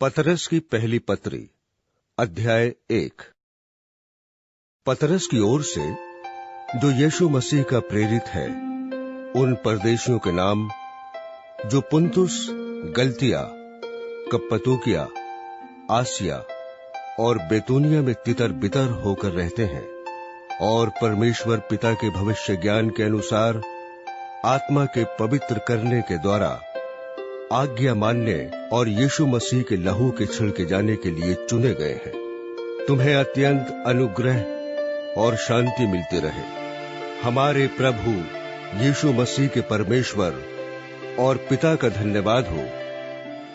पतरस की पहली पत्री, अध्याय 1। पतरस की ओर से, जो यीशु मसीह का प्रेरित है, उन परदेशियों के नाम जो पुन्तुस, गलतिया, कप्पदोकिया, आसिया और बेतूनिया में तितर बितर होकर रहते हैं, और परमेश्वर पिता के भविष्य ज्ञान के अनुसार आत्मा के पवित्र करने के द्वारा आज्ञा मानने और यीशु मसीह के लहू के छिड़के जाने के लिए चुने गए हैं। तुम्हें अत्यंत अनुग्रह और शांति मिलती रहे। हमारे प्रभु यीशु मसीह के परमेश्वर और पिता का धन्यवाद हो,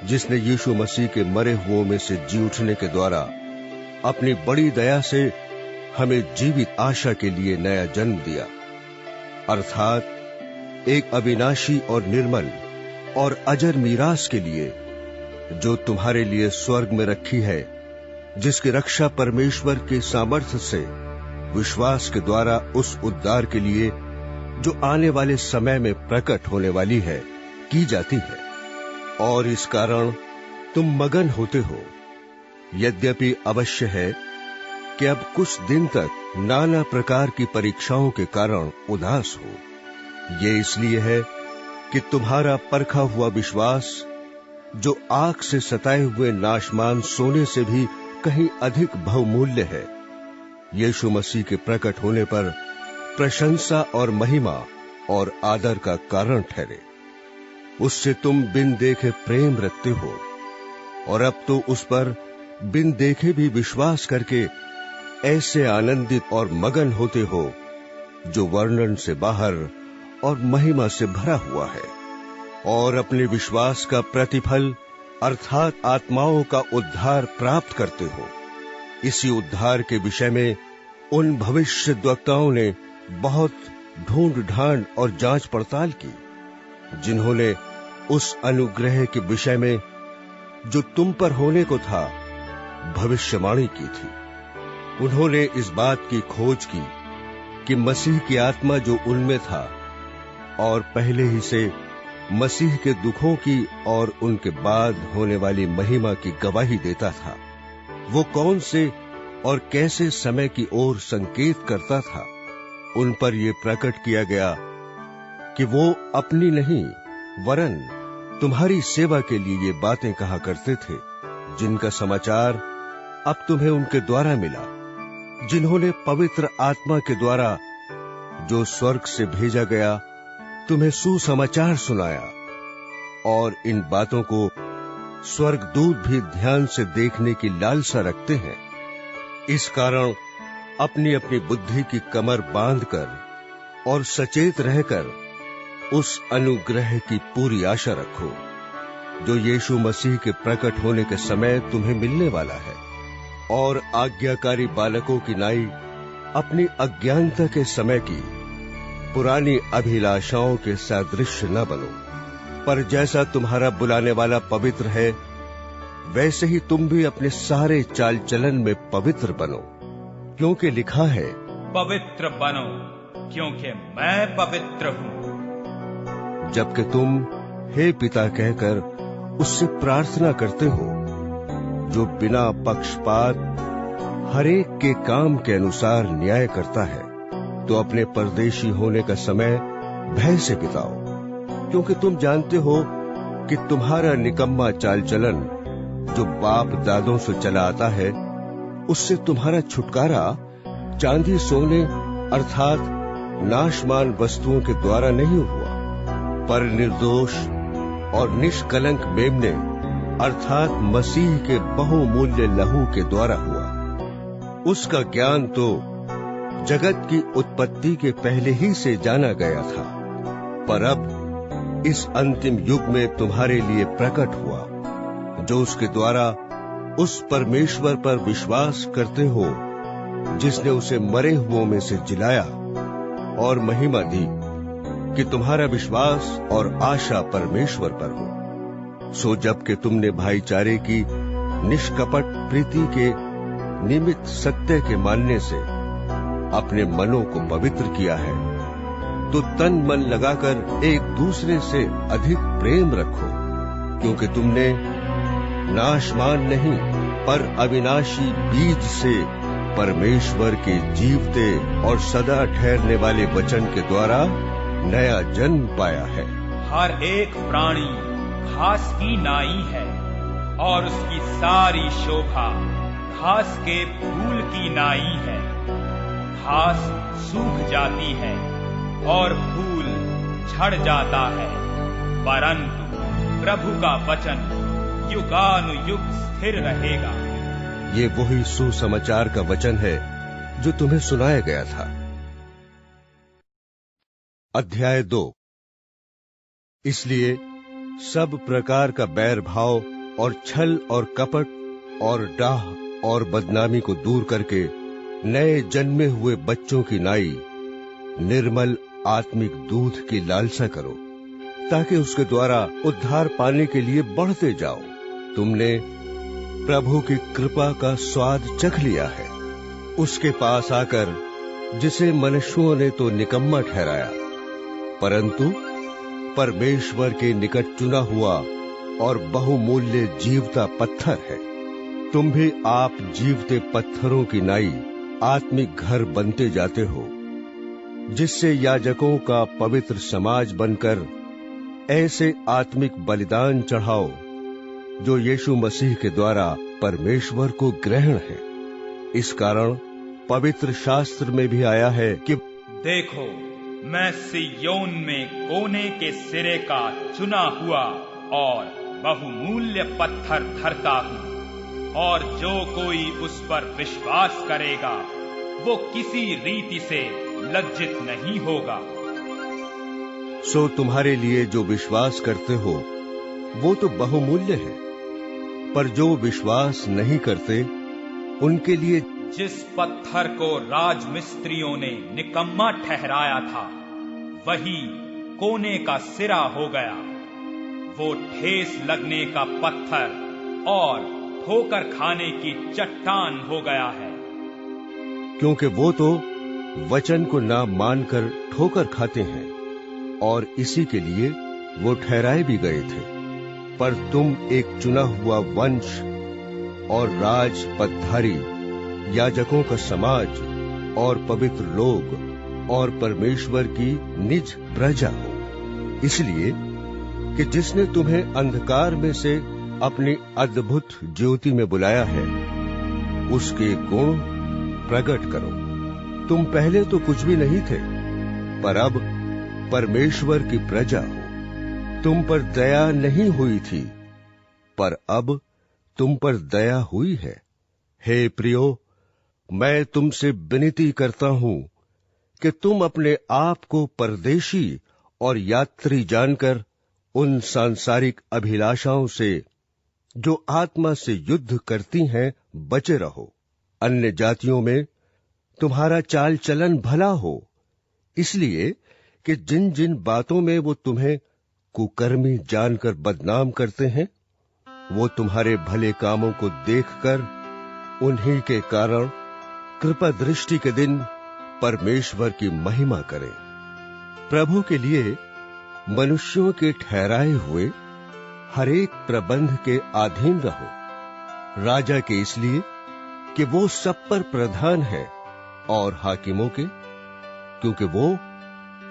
जिसने यीशु मसीह के मरे हुओं में से जी उठने के द्वारा अपनी बड़ी दया से हमें जीवित आशा के लिए नया जन्म दिया, अर्थात एक अविनाशी और निर्मल और अजर मीरास के लिए, जो तुम्हारे लिए स्वर्ग में रखी है, जिसकी रक्षा परमेश्वर के सामर्थ्य से विश्वास के द्वारा उस उद्धार के लिए जो आने वाले समय में प्रकट होने वाली है की जाती है। और इस कारण तुम मगन होते हो। यद्यपि अवश्य है कि अब कुछ दिन तक नाना प्रकार की परीक्षाओं के कारण उदास हो। ये इसलिए है कि तुम्हारा परखा हुआ विश्वास, जो आग से सताए हुए नाशमान सोने से भी कहीं अधिक बहुमूल्य है, यीशु मसीह के प्रकट होने पर प्रशंसा और महिमा और आदर का कारण ठहरे। उससे तुम बिन देखे प्रेम रखते हो, और अब तो उस पर बिन देखे भी विश्वास करके ऐसे आनंदित और मगन होते हो, जो वर्णन से बाहर और महिमा से भरा हुआ है। और अपने विश्वास का प्रतिफल अर्थात आत्माओं का उद्धार प्राप्त करते हो। इसी उद्धार के विषय में उन भविष्यद्वक्ताओं ने बहुत ढूंढ ढांड और जांच पड़ताल की, जिन्होंने उस अनुग्रह के विषय में जो तुम पर होने को था भविष्यवाणी की थी। उन्होंने इस बात की खोज की कि मसीह की आत्मा जो उनमें था और पहले ही से मसीह के दुखों की और उनके बाद होने वाली महिमा की गवाही देता था, वो कौन से और कैसे समय की ओर संकेत करता था, उन पर यह प्रकट किया गया कि वो अपनी नहीं वरन तुम्हारी सेवा के लिए ये बातें कहा करते थे, जिनका समाचार अब तुम्हें उनके द्वारा मिला, जिन्होंने पवित्र आत्मा के द्वारा जो स्वर्ग से भेजा गया तुम्हें सुसमाचार सुनाया। और इन बातों को स्वर्गदूत भी ध्यान से देखने की लालसा रखते हैं। इस कारण अपनी अपनी बुद्धि की कमर बांधकर और सचेत रहकर उस अनुग्रह की पूरी आशा रखो, जो यीशु मसीह के प्रकट होने के समय तुम्हें मिलने वाला है। और आज्ञाकारी बालकों की नाई अपनी अज्ञानता के समय की पुरानी अभिलाषाओं के सादृश्य न बनो, पर जैसा तुम्हारा बुलाने वाला पवित्र है, वैसे ही तुम भी अपने सारे चाल चलन में पवित्र बनो, क्योंकि लिखा है, पवित्र बनो क्योंकि मैं पवित्र हूँ। जबकि तुम हे पिता कहकर उससे प्रार्थना करते हो, जो बिना पक्षपात हरेक के काम के अनुसार न्याय करता है, तो अपने परदेशी होने का समय भय से बिताओ, क्योंकि तुम जानते हो कि तुम्हारा निकम्मा चाल चलन जो बाप दादों से चला आता है, उससे तुम्हारा छुटकारा चांदी सोने अर्थात नाशमान वस्तुओं के द्वारा नहीं हुआ, पर निर्दोष और निष्कलंक मेमने अर्थात मसीह के बहुमूल्य लहू के द्वारा हुआ। उसका ज्ञान तो जगत की उत्पत्ति के पहले ही से जाना गया था, पर अब इस अंतिम युग में तुम्हारे लिए प्रकट हुआ, जो उसके द्वारा उस परमेश्वर पर विश्वास करते हो, जिसने उसे मरे हुओं में से जिलाया और महिमा दी कि तुम्हारा विश्वास और आशा परमेश्वर पर हो। सो जबकि तुमने भाईचारे की निष्कपट प्रीति के निमित्त सत्य के मानने से अपने मनों को पवित्र किया है, तो तन मन लगाकर एक दूसरे से अधिक प्रेम रखो, क्योंकि तुमने नाशमान नहीं पर अविनाशी बीज से परमेश्वर के जीवते और सदा ठहरने वाले वचन के द्वारा नया जन्म पाया है। हर एक प्राणी घास की नाई है और उसकी सारी शोभा घास के फूल की नाई है। घास सूख जाती है और फूल झड़ जाता है, परंतु प्रभु का वचन युगानुयुग स्थिर रहेगा। ये वही सुसमाचार का वचन है जो तुम्हें सुनाया गया था। अध्याय 2। इसलिए सब प्रकार का बैर भाव और छल और कपट और डाह और बदनामी को दूर करके नए जन्मे हुए बच्चों की नाई निर्मल आत्मिक दूध की लालसा करो, ताकि उसके द्वारा उद्धार पाने के लिए बढ़ते जाओ। तुमने प्रभु की कृपा का स्वाद चख लिया है। उसके पास आकर जिसे मनुष्यों ने तो निकम्मा ठहराया, परंतु परमेश्वर के निकट चुना हुआ और बहुमूल्य जीवता पत्थर है। तुम भी आप जीवते पत्थरों की नाई आत्मिक घर बनते जाते हो, जिससे याजकों का पवित्र समाज बनकर ऐसे आत्मिक बलिदान चढ़ाओ जो यीशु मसीह के द्वारा परमेश्वर को ग्रहण है। इस कारण पवित्र शास्त्र में भी आया है कि देखो, मैं सिय्योन में कोने के सिरे का चुना हुआ और बहुमूल्य पत्थर धरता हूँ, और जो कोई उस पर विश्वास करेगा वो किसी रीति से लज्जित नहीं होगा। सो तुम्हारे लिए जो विश्वास करते हो वो तो बहुमूल्य है, पर जो विश्वास नहीं करते उनके लिए जिस पत्थर को राजमिस्त्रियों ने निकम्मा ठहराया था वही कोने का सिरा हो गया। वो ठेस लगने का पत्थर और ठोकर खाने की चट्टान हो गया है, क्योंकि वो तो वचन को ना मानकर ठोकर खाते हैं, और इसी के लिए वो ठहराए भी गए थे। पर तुम एक चुना हुआ वंश और राज पदधारी, याजकों का समाज और पवित्र लोग और परमेश्वर की निज प्रजा हो, इसलिए कि जिसने तुम्हें अंधकार में से अपनी अद्भुत ज्योति में बुलाया है, उसके गुण प्रकट करो। तुम पहले तो कुछ भी नहीं थे, पर अब परमेश्वर की प्रजा हो। तुम पर दया नहीं हुई थी, पर अब तुम पर दया हुई है। हे प्रियो, मैं तुमसे विनती करता हूं कि तुम अपने आप को परदेशी और यात्री जानकर उन सांसारिक अभिलाषाओं से जो आत्मा से युद्ध करती हैं बचे रहो। अन्य जातियों में तुम्हारा चाल चलन भला हो, इसलिए कि जिन जिन बातों में वो तुम्हें कुकर्मी जानकर बदनाम करते हैं, वो तुम्हारे भले कामों को देखकर उन्हीं के कारण कृपा दृष्टि के दिन परमेश्वर की महिमा करें। प्रभु के लिए मनुष्यों के ठहराए हुए हर एक प्रबंध के अधीन रहो। राजा के इसलिए कि वो सब पर प्रधान है, और हाकिमों के क्योंकि वो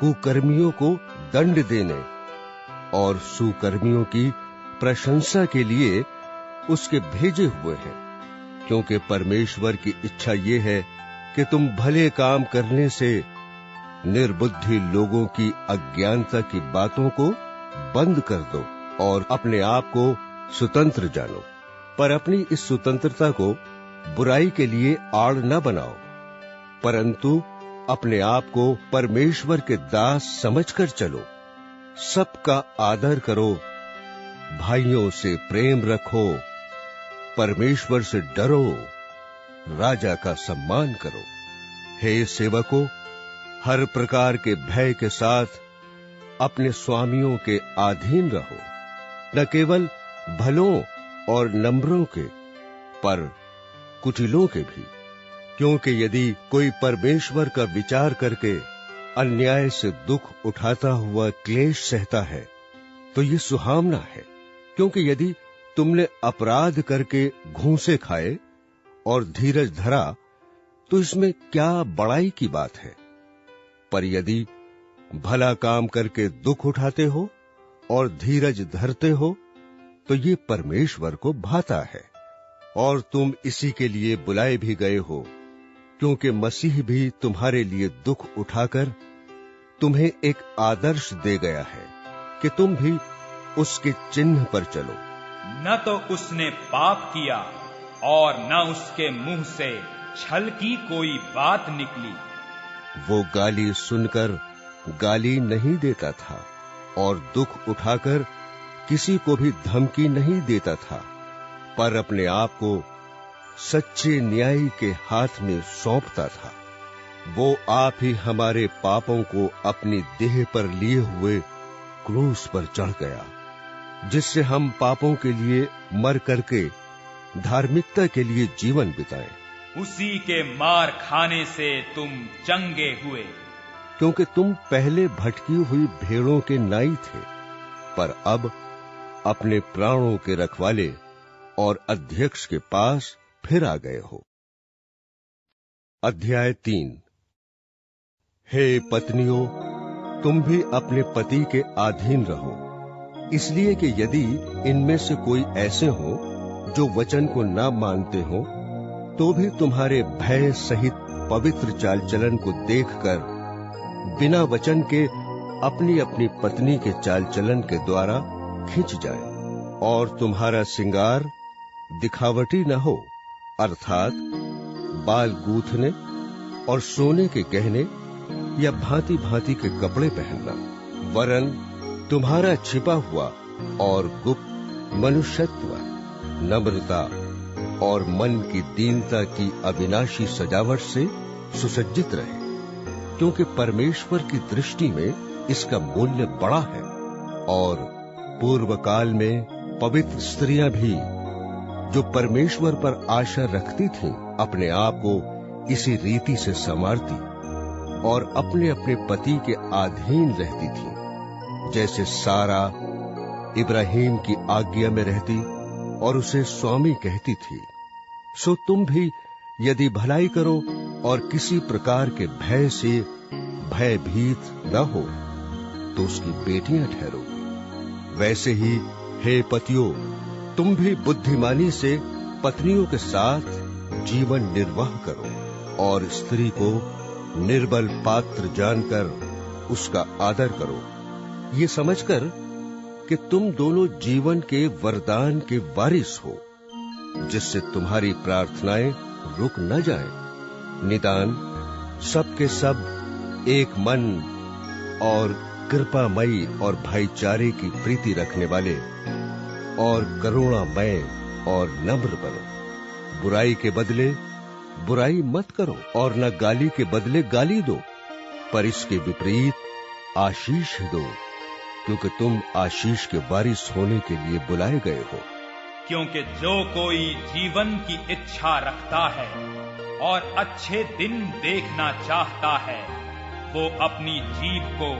कुकर्मियों को दंड देने और सुकर्मियों की प्रशंसा के लिए उसके भेजे हुए हैं। क्योंकि परमेश्वर की इच्छा ये है कि तुम भले काम करने से निर्बुद्धि लोगों की अज्ञानता की बातों को बंद कर दो और अपने आप को स्वतंत्र जानो। पर अपनी इस स्वतंत्रता को बुराई के लिए आड़ न बनाओ, परंतु अपने आप को परमेश्वर के दास समझकर चलो। सबका आदर करो, भाइयों से प्रेम रखो, परमेश्वर से डरो, राजा का सम्मान करो। हे सेवकों, हर प्रकार के भय के साथ अपने स्वामियों के अधीन रहो, न केवल भलों और नम्रों के, पर कुटिलों के भी। क्योंकि यदि कोई परमेश्वर का विचार करके अन्याय से दुख उठाता हुआ क्लेश सहता है तो ये सुहावना है। क्योंकि यदि तुमने अपराध करके घूंसे खाए और धीरज धरा, तो इसमें क्या बड़ाई की बात है। पर यदि भला काम करके दुख उठाते हो और धीरज धरते हो, तो ये परमेश्वर को भाता है। और तुम इसी के लिए बुलाए भी गए हो, क्योंकि मसीह भी तुम्हारे लिए दुख उठाकर तुम्हें एक आदर्श दे गया है कि तुम भी उसके चिन्ह पर चलो। न तो उसने पाप किया और न उसके मुंह से छल की कोई बात निकली। वो गाली सुनकर गाली नहीं देता था और दुख उठाकर किसी को भी धमकी नहीं देता था, पर अपने आप को सच्चे न्यायी के हाथ में सौंपता था। वो आप ही हमारे पापों को अपनी देह पर लिए हुए क्रूस पर चढ़ गया, जिससे हम पापों के लिए मर करके धार्मिकता के लिए जीवन बिताएं। उसी के मार खाने से तुम चंगे हुए, क्योंकि तुम पहले भटकी हुई भेड़ों के नाई थे, पर अब अपने प्राणों के रखवाले और अध्यक्ष के पास फिर आ गए हो। अध्याय 3। हे पत्नियों, तुम भी अपने पति के अधीन रहो, इसलिए कि यदि इनमें से कोई ऐसे हो जो वचन को न मानते हो, तो भी तुम्हारे भय सहित पवित्र चाल चलन को देखकर बिना वचन के अपनी अपनी पत्नी के चाल चलन के द्वारा खिंच जाए, और तुम्हारा श्रृंगार दिखावटी न हो, अर्थात बाल गूंथने और सोने के गहने या भांति भांति के कपड़े पहनना, वरन तुम्हारा छिपा हुआ और गुप्त मनुष्यत्व नम्रता और मन की दीनता की अविनाशी सजावट से सुसज्जित रहे, क्योंकि परमेश्वर की दृष्टि में इसका मूल्य बड़ा है। और पूर्व काल में पवित्र स्त्रियां भी जो परमेश्वर पर आशा रखती थीं, अपने आप को इसी रीति से संवारती और अपने अपने पति के अधीन रहती थीं, जैसे सारा इब्राहिम की आज्ञा में रहती और उसे स्वामी कहती थी। सो तुम भी यदि भलाई करो और किसी प्रकार के भय से भयभीत न हो, तो उसकी बेटियां ठहरोगी। वैसे ही हे पतियों, तुम भी बुद्धिमानी से पत्नियों के साथ जीवन निर्वाह करो, और स्त्री को निर्बल पात्र जानकर उसका आदर करो, ये समझकर कि तुम दोनों जीवन के वरदान के वारिस हो, जिससे तुम्हारी प्रार्थनाएं रुक न जाएं। निदान सबके सब एक मन और कृपामयी और भाईचारे की प्रीति रखने वाले और करुणामय और नम्र बनो। बुराई के बदले बुराई मत करो और न गाली के बदले गाली दो, पर इसके विपरीत आशीष दो, क्योंकि तुम आशीष के वारिस होने के लिए बुलाए गए हो। क्योंकि जो कोई जीवन की इच्छा रखता है और अच्छे दिन देखना चाहता है, वो अपनी जीभ को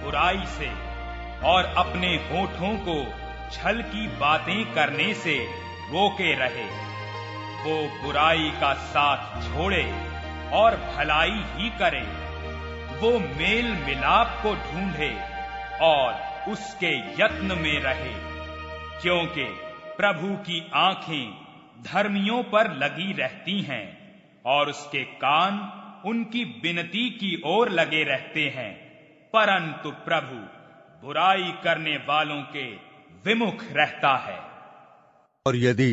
बुराई से और अपने होठों को छल की बातें करने से रोके रहे। वो बुराई का साथ छोड़े और भलाई ही करे। वो मेल मिलाप को ढूंढे और उसके यत्न में रहे, क्योंकि प्रभु की आंखें धर्मियों पर लगी रहती हैं और उसके कान उनकी विनती की ओर लगे रहते हैं, परंतु प्रभु बुराई करने वालों के विमुख रहता है। और यदि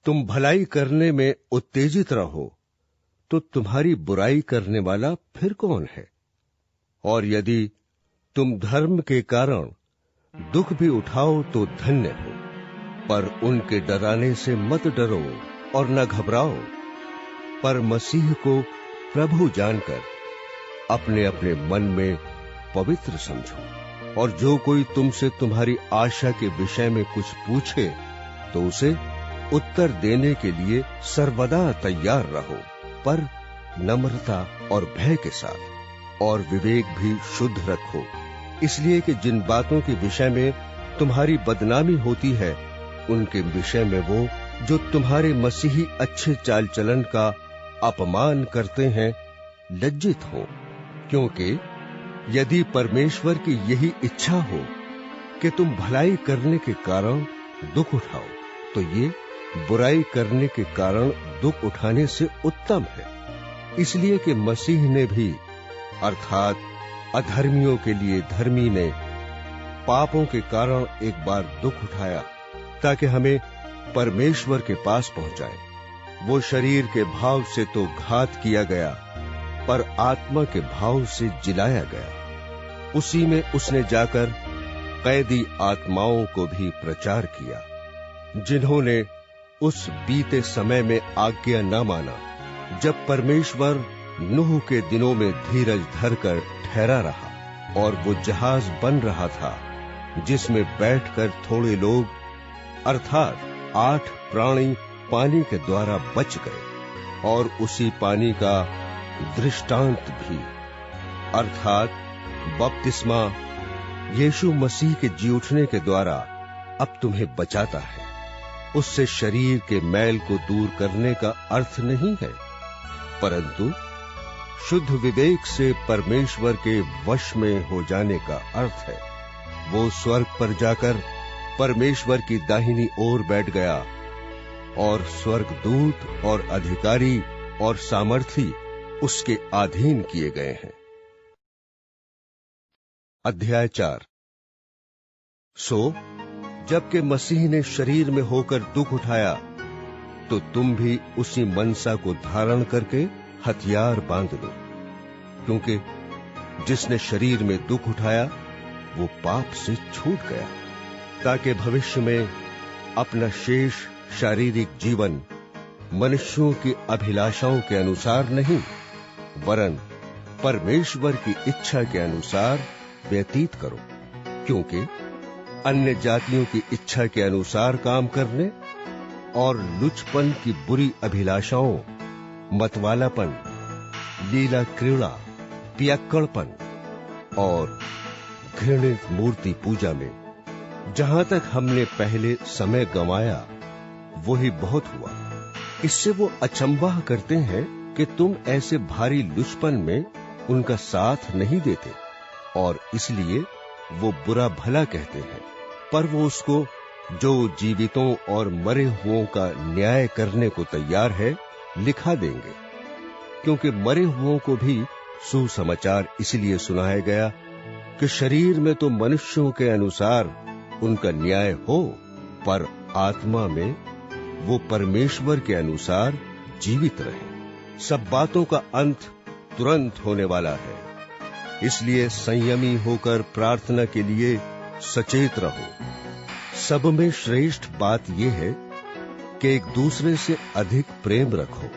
तुम भलाई करने में उत्तेजित रहो, तो तुम्हारी बुराई करने वाला फिर कौन है? और यदि तुम धर्म के कारण दुख भी उठाओ तो धन्य हो, पर उनके डराने से मत डरो और न घबराओ, पर मसीह को प्रभु जानकर अपने अपने मन में पवित्र समझो। और जो कोई तुमसे तुम्हारी आशा के विषय में कुछ पूछे, तो उसे उत्तर देने के लिए सर्वदा तैयार रहो, पर नम्रता और भय के साथ, और विवेक भी शुद्ध रखो, इसलिए कि जिन बातों के विषय में तुम्हारी बदनामी होती है, उनके विषय में वो जो तुम्हारे मसीही अच्छे चाल चलन का अपमान करते हैं लज्जित हो, क्योंकि यदि परमेश्वर की यही इच्छा हो कि तुम भलाई करने के कारण दुख उठाओ, तो ये बुराई करने के कारण दुख उठाने से उत्तम है। इसलिए कि मसीह ने भी, अर्थात अधर्मियों के लिए धर्मी ने, पापों के कारण एक बार दुख उठाया ताकि हमें परमेश्वर के पास पहुंचाए। वो शरीर के भाव से तो घात किया गया, पर आत्मा के भाव से जिलाया गया। उसी में उसने जाकर कैदी आत्माओं को भी प्रचार किया, जिन्होंने उस बीते समय में आज्ञा न माना, जब परमेश्वर नूह के दिनों में धीरज धरकर ठहरा रहा, और वो जहाज बन रहा था जिसमें बैठकर थोड़े लोग अर्थात 8 प्राणी पानी के द्वारा बच गए। और उसी पानी का दृष्टांत भी, अर्थात बपतिस्मा यीशु मसीह के जी उठने के द्वारा अब तुम्हें बचाता है। उससे शरीर के मैल को दूर करने का अर्थ नहीं है, परंतु शुद्ध विवेक से परमेश्वर के वश में हो जाने का अर्थ है। वो स्वर्ग पर जाकर परमेश्वर की दाहिनी ओर बैठ गया, और स्वर्गदूत और अधिकारी और सामर्थी उसके अधीन किए गए हैं। अध्याय 4। सो जबकि मसीह ने शरीर में होकर दुख उठाया, तो तुम भी उसी मनसा को धारण करके हथियार बांध लो, क्योंकि जिसने शरीर में दुख उठाया वो पाप से छूट गया, ताकि भविष्य में अपना शेष शारीरिक जीवन मनुष्यों की अभिलाषाओं के अनुसार नहीं, वरन परमेश्वर की इच्छा के अनुसार व्यतीत करो। क्योंकि अन्य जातियों की इच्छा के अनुसार काम करने और लुचपन की बुरी अभिलाषाओं, मतवालापन, लीला क्रीड़ा, पियक्कड़पन और घृणित मूर्ति पूजा में जहां तक हमने पहले समय गंवाया वही बहुत हुआ। इससे वो अचंभा करते हैं कि तुम ऐसे भारी लुचपन में उनका साथ नहीं देते, और इसलिए वो बुरा भला कहते हैं। पर वो उसको जो जीवितों और मरे हुओं का न्याय करने को तैयार है लिखा देंगे, क्योंकि मरे हुओं को भी सुसमाचार इसलिए सुनाया गया कि शरीर में तो मनुष्यों के अनुसार उनका न्याय हो, पर आत्मा में वो परमेश्वर के अनुसार जीवित रहे। सब बातों का अंत तुरंत होने वाला है, इसलिए संयमी होकर प्रार्थना के लिए सचेत रहो। सब में श्रेष्ठ बात यह है कि एक दूसरे से अधिक प्रेम रखो,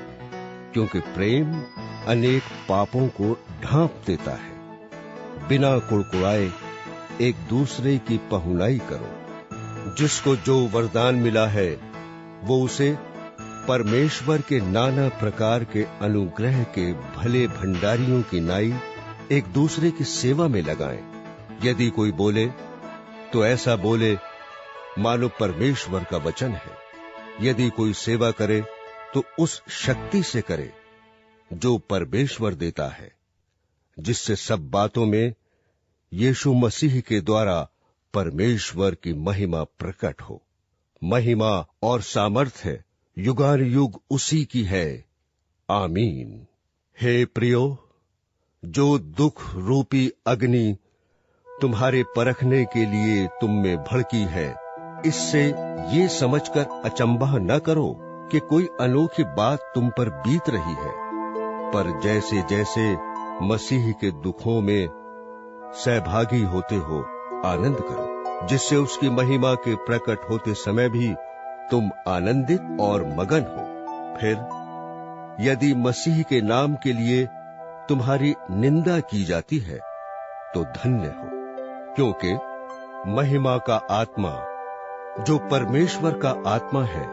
क्योंकि प्रेम अनेक पापों को ढांप देता है। बिना कुड़कुड़ाए एक दूसरे की पहुनाई करो। जिसको जो वरदान मिला है वो उसे परमेश्वर के नाना प्रकार के अनुग्रह के भले भंडारियों की नाई एक दूसरे की सेवा में लगाएं। यदि कोई बोले तो ऐसा बोले मानो परमेश्वर का वचन है। यदि कोई सेवा करे तो उस शक्ति से करे जो परमेश्वर देता है, जिससे सब बातों में यीशु मसीह के द्वारा परमेश्वर की महिमा प्रकट हो। महिमा और सामर्थ्य युगानुयुग उसी की है। आमीन। हे प्रियो, जो दुख रूपी अग्नि तुम्हारे परखने के लिए तुम में भड़की है, इससे ये समझकर अचंभा न करो कि कोई अनोखी बात तुम पर बीत रही है, पर जैसे जैसे मसीह के दुखों में सहभागी होते हो आनंद करो, जिससे उसकी महिमा के प्रकट होते समय भी तुम आनंदित और मगन हो। फिर यदि मसीह के नाम के लिए तुम्हारी निंदा की जाती है तो धन्य हो, क्योंकि महिमा का आत्मा जो परमेश्वर का आत्मा है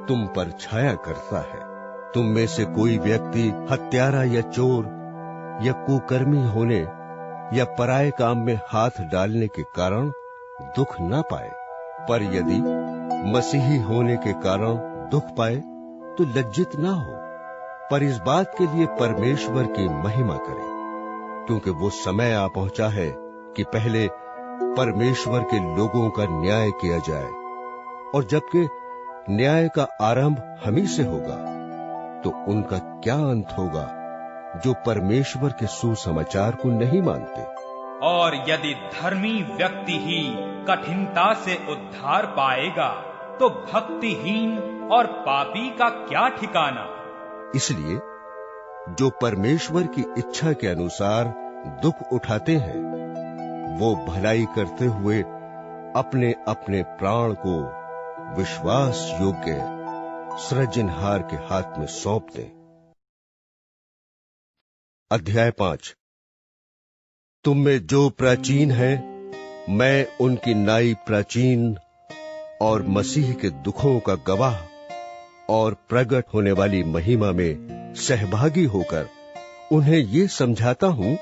तुम पर छाया करता है। तुम में से कोई व्यक्ति हत्यारा या चोर या कुकर्मी होने या पराये काम में हाथ डालने के कारण दुख न पाए, पर यदि मसीही होने के कारण दुख पाए तो लज्जित ना हो, पर इस बात के लिए परमेश्वर की महिमा करें, क्योंकि वो समय आ पहुंचा है कि पहले परमेश्वर के लोगों का न्याय किया जाए, और जबकि न्याय का आरंभ हम ही से होगा तो उनका क्या अंत होगा जो परमेश्वर के सुसमाचार को नहीं मानते। और यदि धर्मी व्यक्ति ही कठिनता से उद्धार पाएगा तो भक्तिहीन और पापी का क्या ठिकाना। इसलिए जो परमेश्वर की इच्छा के अनुसार दुख उठाते हैं वो भलाई करते हुए अपने अपने प्राण को विश्वास योग्य सृजनहार के हाथ में सौंप दें। अध्याय 5। तुम में जो प्राचीन है, मैं उनकी नाई प्राचीन और मसीह के दुखों का गवाह और प्रकट होने वाली महिमा में सहभागी होकर उन्हें ये समझाता हूं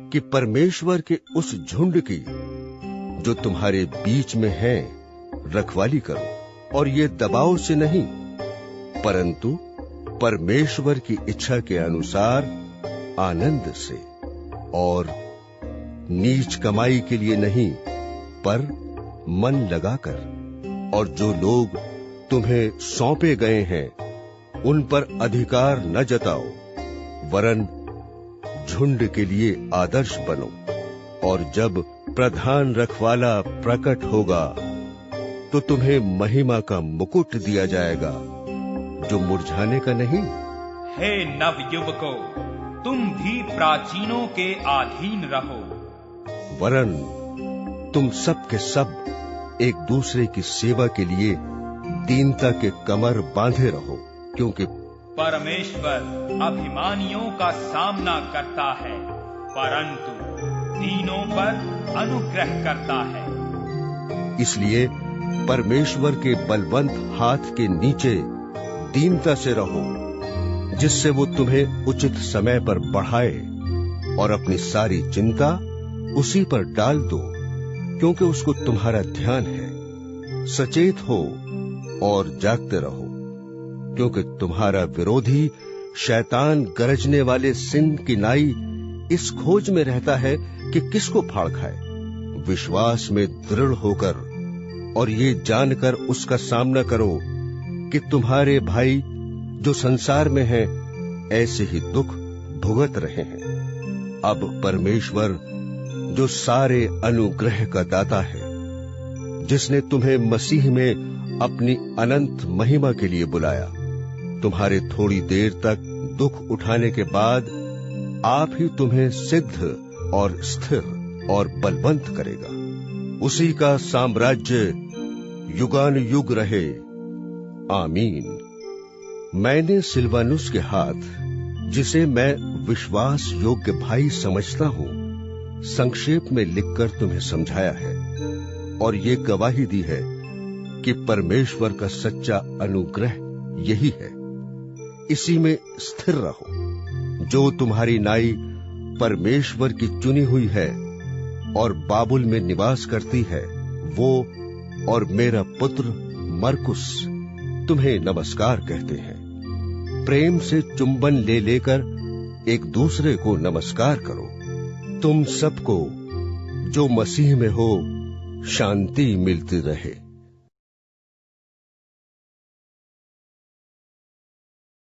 कि परमेश्वर के उस झुंड की जो तुम्हारे बीच में है रखवाली करो, और ये दबाव से नहीं परंतु परमेश्वर की इच्छा के अनुसार आनंद से, और नीच कमाई के लिए नहीं पर मन लगाकर, और जो लोग तुम्हें सौंपे गए हैं उन पर अधिकार न जताओ, वरन झुंड के लिए आदर्श बनो। और जब प्रधान रखवाला प्रकट होगा तो तुम्हें महिमा का मुकुट दिया जाएगा जो मुरझाने का नहीं। हे नवयुवकों, तुम भी प्राचीनों के अधीन रहो, वरन तुम सब के सब एक दूसरे की सेवा के लिए दीनता के कमर बांधे रहो, क्योंकि परमेश्वर अभिमानियों का सामना करता है परंतु दीनों पर अनुग्रह करता है। इसलिए परमेश्वर के बलवंत हाथ के नीचे दीनता से रहो, जिससे वो तुम्हें उचित समय पर बढ़ाए, और अपनी सारी चिंता उसी पर डाल दो, क्योंकि उसको तुम्हारा ध्यान है। सचेत हो और जागते रहो, क्योंकि तुम्हारा विरोधी शैतान गरजने वाले सिंह की नाई इस खोज में रहता है कि किसको फाड़ खाए। विश्वास में दृढ़ होकर और ये जानकर उसका सामना करो कि तुम्हारे भाई जो संसार में हैं ऐसे ही दुख भुगत रहे हैं। अब परमेश्वर जो सारे अनुग्रह का दाता है, जिसने तुम्हें मसीह में अपनी अनंत महिमा के लिए बुलाया, तुम्हारे थोड़ी देर तक दुख उठाने के बाद आप ही तुम्हें सिद्ध और स्थिर और बलवंत करेगा। उसी का साम्राज्य युगानुयुग रहे। आमीन। मैंने सिलवानुस के हाथ, जिसे मैं विश्वास योग्य भाई समझता हूं, संक्षेप में लिखकर तुम्हें समझाया है, और ये गवाही दी है कि परमेश्वर का सच्चा अनुग्रह यही है। इसी में स्थिर रहो। जो तुम्हारी नाई परमेश्वर की चुनी हुई है और बाबुल में निवास करती है, वो और मेरा पुत्र मरकुस तुम्हें नमस्कार कहते हैं। प्रेम से चुंबन ले लेकर एक दूसरे को नमस्कार करो। तुम सबको जो मसीह में हो शांति मिलती रहे।